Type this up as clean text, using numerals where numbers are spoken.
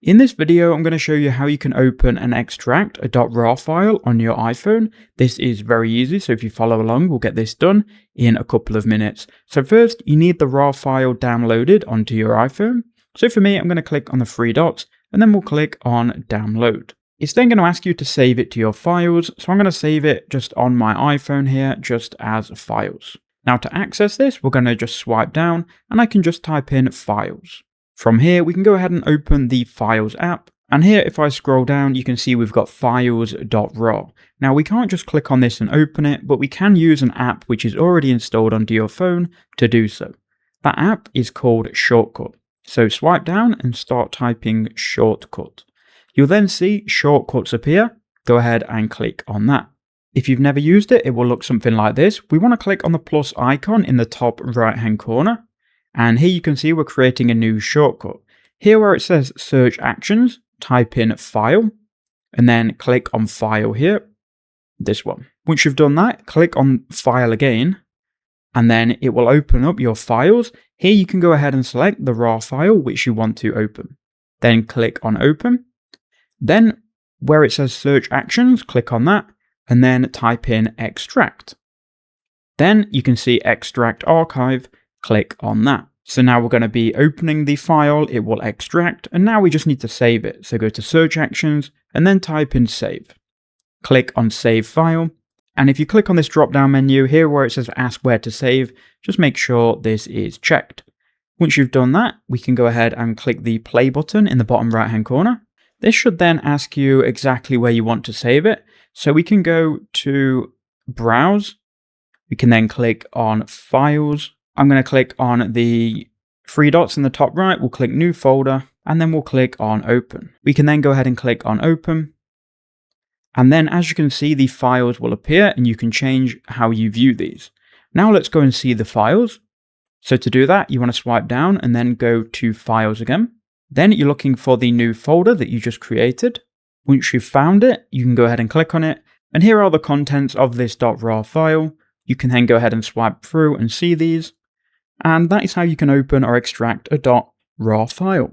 In this video, I'm going to show you how you can open and extract a .rar file on your iPhone. This is very easy, so if you follow along, we'll get this done in a couple of minutes. So first, you need the RAR file downloaded onto your iPhone. So for me, I'm going to click on the three dots, and then we'll click on download. It's then going to ask you to save it to your files, so I'm going to save it just on my iPhone here, just as files. Now to access this, we're going to just swipe down, and I can just type in files. From here, we can go ahead and open the Files app. And here, if I scroll down, you can see we've got files.rar. Now, we can't just click on this and open it, but we can use an app which is already installed onto your phone to do so. That app is called Shortcut. So swipe down and start typing Shortcut. You'll then see shortcuts appear. Go ahead and click on that. If you've never used it, it will look something like this. We want to click on the plus icon in the top right-hand corner. And here you can see we're creating a new shortcut. Here where it says search actions, type in file, and then click on file here, this one. Once you've done that, click on file again, and then it will open up your files. Here you can go ahead and select the RAR file which you want to open. Then click on open. Then where it says search actions, click on that, and then type in extract. Then you can see extract archive. Click on that. So now we're going to be opening the file, it will extract, and now we just need to save it. So go to search actions and then type in save. Click on save file. And if you click on this drop down menu here where it says ask where to save, just make sure this is checked. Once you've done that, we can go ahead and click the play button in the bottom right hand corner. This should then ask you exactly where you want to save it. So we can go to browse. We can then click on files. I'm going to click on the three dots in the top right, we'll click new folder, and then we'll click on open. We can then go ahead and click on open. And then as you can see, the files will appear and you can change how you view these. Now let's go and see the files. So to do that, you want to swipe down and then go to files again. Then you're looking for the new folder that you just created. Once you've found it, you can go ahead and click on it. And here are the contents of this .rar file. You can then go ahead and swipe through and see these. And that is how you can open or extract a .rar file.